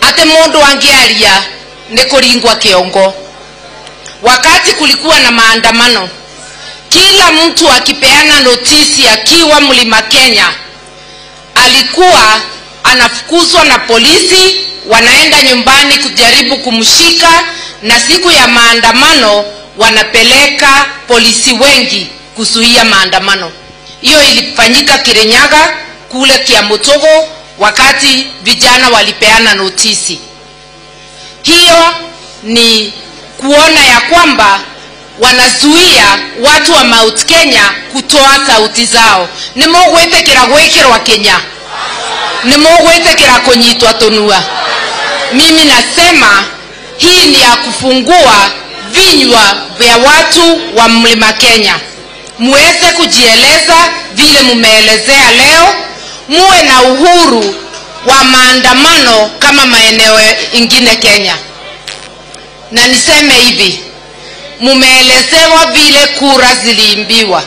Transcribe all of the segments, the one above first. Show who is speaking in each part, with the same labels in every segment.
Speaker 1: ate mundu angiaria ni kuringwa kiongo. Wakati kulikuwa na maandamano, kila mtu akipeana notisi akiwa Mlima Kenya alikuwa anafukuzwa na polisi, wanaenda nyumbani kujaribu kumshika, na siku ya maandamano wanapeleka polisi wengi kuzuia maandamano. Hiyo ilifanyika Kirinyaga kule Kiambotogo wakati vijana walipeana notisi. Hiyo ni kuona ya kwamba wanazuia watu wa Mount Kenya kutoa sauti zao. Nimugwetekera gwekirwa Kenya, nimugwetekera kunyitwa tonua. Mimi nasema hii ni ya kufungua vinywa vya watu wa Mlima Kenya, muweze kujieleza vile mumeelezea leo, muwe na uhuru wa maandamano kama maeneo ingine Kenya. Na niseme hivi, mumeelezewa vile kura ziliimbiwa.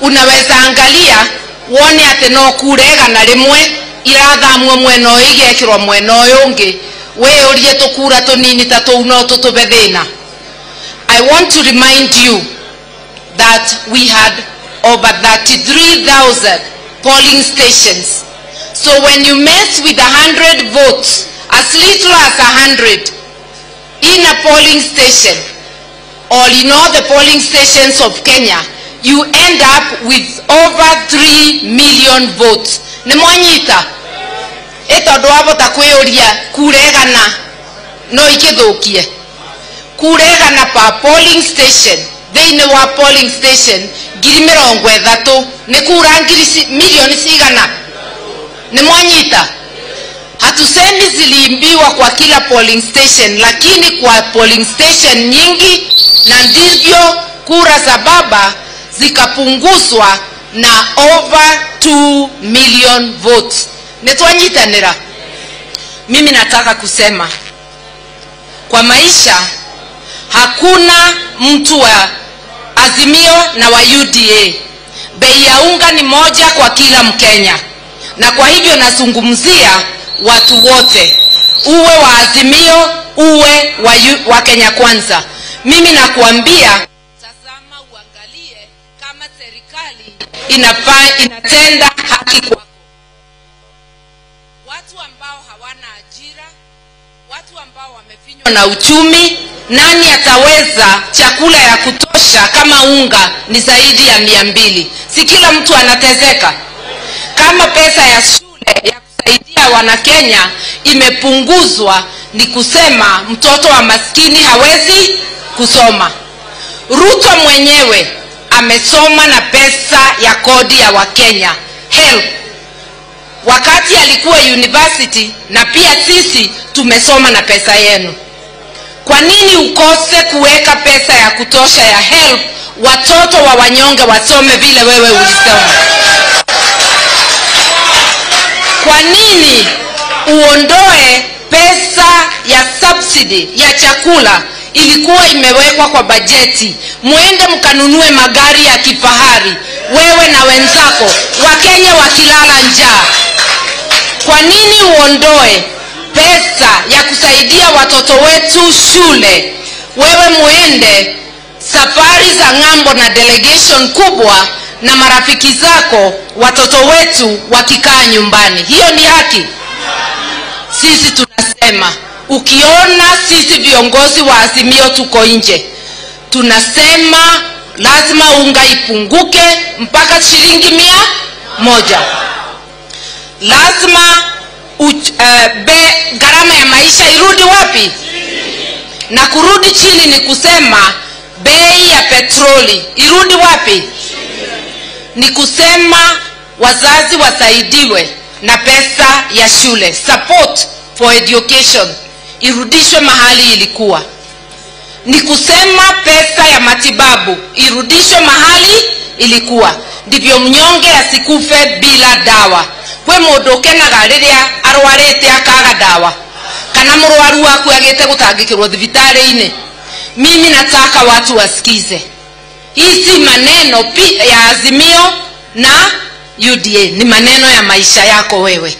Speaker 1: Unaweza angalia uone ate no kurega na rimwe irathamwo mweno igekirwa mweno yonge, we urie tukura tunini tatu no tutubethina. I want to remind you that we had over 33,000 polling stations. So when you mess with 100 votes, as little as 100 in a polling station, or in all the polling stations of Kenya, you end up with over 3 million votes. Nemonyita etondo abota kweoria kuregana no ikithukie kuregana pa polling station theine wa polling station 30,000 ni kura milioni sigana. Nemonyita hatusemi ziliimbiwa kwa kila polling station, lakini kwa polling station nyingi, na ndivyo kura za baba zikapunguzwa na over 2 million votes. Netwanyitanira. Mimi nataka kusema kwa maisha hakuna mtu wa Azimio na wa UDA. Bei ya unga ni moja kwa kila Mkenya, na kwa hivyo nazungumzia watu wote, uwe wa Azimio, uwe wa Kenya Kwanza. Mimi nakuambia, tazama uangalie kama serikali inatenda haki kwako. Watu ambao hawana ajira, watu ambao wamefinywa na uchumi, nani ataweza chakula ya kutosha kama unga ni zaidi ya 200? Si kila mtu anatezeka? Kama pesa ya shule ya kusaidia wana Kenya imepunguzwa, ni kusema mtoto wa maskini hawezi kusoma. Ruto mwenyewe amesoma na pesa ya kodi ya Wakenya, HELB, wakati alikuwa university, na pia sisi tumesoma na pesa yenu. Kwa nini ukose kuweka pesa ya kutosha ya HELB watoto wa wanyonge wasome vile wewe ulisoma? Kwa nini uondoe pesa ya subsidy ya chakula ilikuwa imewekwa kwa bajeti, muende mkanunue magari ya kifahari wewe na wenzako, Wakenya wakilala njaa? Kwa nini uondoe pesa ya kusaidia watoto wetu shule, wewe muende safari za ng'ambo na delegation kubwa na marafiki zako, watoto wetu wakikaa nyumbani? Hiyo ni haki? Sisi tunasema, ukiona sisi viongozi wa Azimio tuko nje, tunasema lazima unga ipunguke mpaka shilingi 100. Lazima gharama ya maisha irudi wapi? Na kurudi chini ni kusema bei ya petroli irudi wapi? Ni kusema wazazi wasaidiwe na pesa ya shule, support for education irudishwe mahali ilikuwa. Ni kusema pesa ya matibabu irudishwe mahali ilikuwa, ndivyo mnyonge asikufe bila dawa. Kwe mundu kenaga riria arwarite akaga dawa, kana murwaru waku agite gutangikirwo thibitari-ini. Mimi nataka watu wasikize, hii si maneno ya Azimio na UDA, ni maneno ya maisha yako wewe.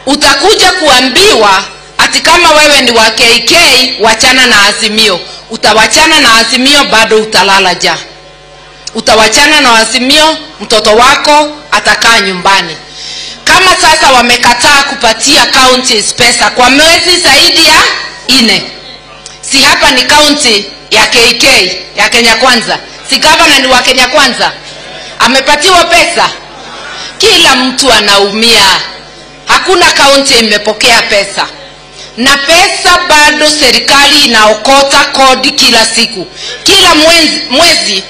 Speaker 1: Utakuja kuambiwa ati kama wewe ni wa KK wachana na Azimio. Utawachana na Azimio, bado utalala ja. Utawachana na Azimio, mtoto wako atakaa nyumbani. Kama sasa wamekataa kupatia counties pesa kwa mwezi zaidi ya 4. Si hapa ni county ya KK, ya Kenya Kwanza. Si governor ni wa Kenya Kwanza. Amepatiwa pesa. Kila mtu anaumia. Hakuna county imepokea pesa. Na pesa bado serikali inaokota kodi kila siku. Kila mwezi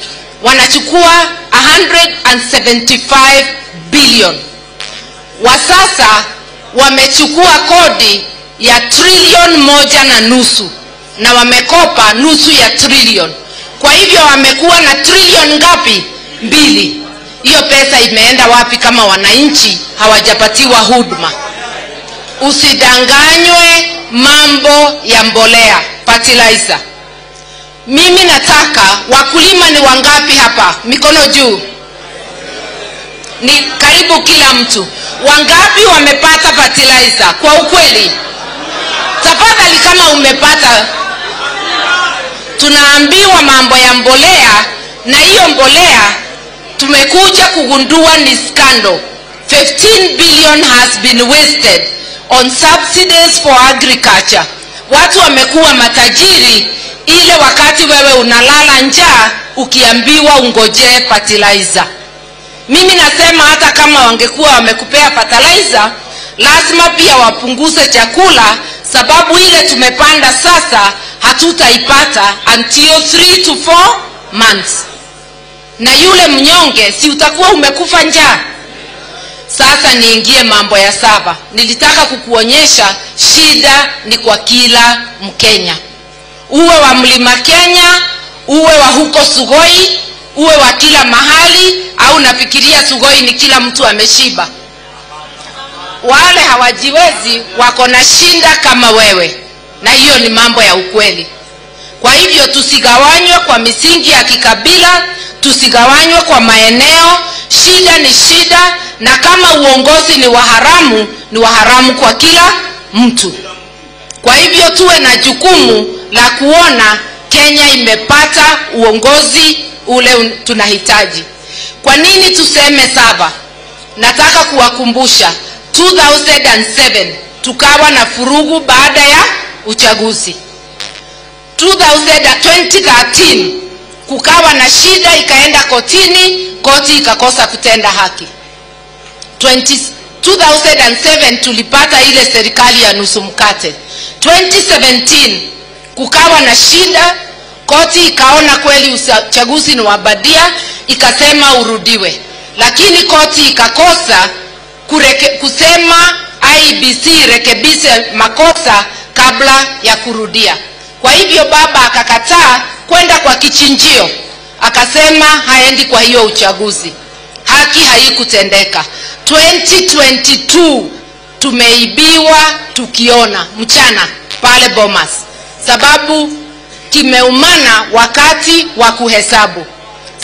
Speaker 1: wanachukua 175 billion. Wasasa wamechukua kodi ya 1.5 trillion na wamekopa nusu ya trillion. Kwa hivyo wamekuwa na trillion ngapi? 2. Hiyo pesa imeenda wapi kama wananchi hawajapatiwa huduma? Usidanganywe mambo ya mbolea, fertilizer. Mimi nataka, wakulima ni wangapi hapa? Mikono juu. Ni karibu kila mtu. Wangapi wamepata fertilizer? Kwa ukweli. Tafadhali kama umepata. Tunaambiwa mambo ya mbolea, na hiyo mbolea tumekuja kugundua ni scandal. 15 billion has been wasted on subsidies for agriculture. Watu wamekuwa matajiri ile wakati wewe unalala njaa ukiambiwa ungojee fertilizer. Mimi nasema hata kama wangekuwa wamekupea fertilizer, lazima pia wapunguze chakula, sababu ile tumepanda sasa hatutaipata until 3 to 4 months. Na yule mnyonge si utakuwa umekufa njaa. Sasa niingie mambo ya saba. Nilitaka kukuonyesha shida ni kwa kila Mkenya. Uwe wa Mlima Kenya, uwe wa huko Sugoi, uwe wa kila mahali, au nafikiria Sugoi ni kila mtu ameshiba. Wale hawajiwezi wako na shinda kama wewe. Na hiyo ni mambo ya ukweli. Kwa hivyo tusigawanywe kwa misingi ya kikabila, tusigawanywe kwa maeneo. Shida ni shida, na kama uongozi ni wa haramu kwa kila mtu. Kwa hivyo tuwe na jukumu la kuona Kenya imepata uongozi ule tunahitaji. Kwa nini tuseme 7? Nataka kuwakumbusha 2007 tukawa na furugu baada ya uchaguzi. 2013 kukawa na shida, ikaenda kotini, koti ikakosa kutenda haki. 2007 tulipata ile serikali ya nusu mkate. 2017 kukawa na shida, koti ikaona kweli uchaguzi ni wabadia, ikasema urudiwe. Lakini koti ikakosa kusema IEBC rekebishe makosa kabla ya kurudia. Kwa hivyo baba akakataa kwenda kwa kichinjio, akasema haendi kwa hiyo uchaguzi. Haki haikutendeka. 2022 tumeibiwa tukiona mchana pale Bomas, sababu kimeumana wakati wa kuhesabu.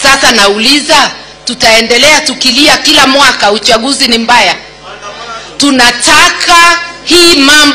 Speaker 1: Sasa nauliza, tutaendelea tukilia kila mwaka uchaguzi ni mbaya? Tunataka hii mambo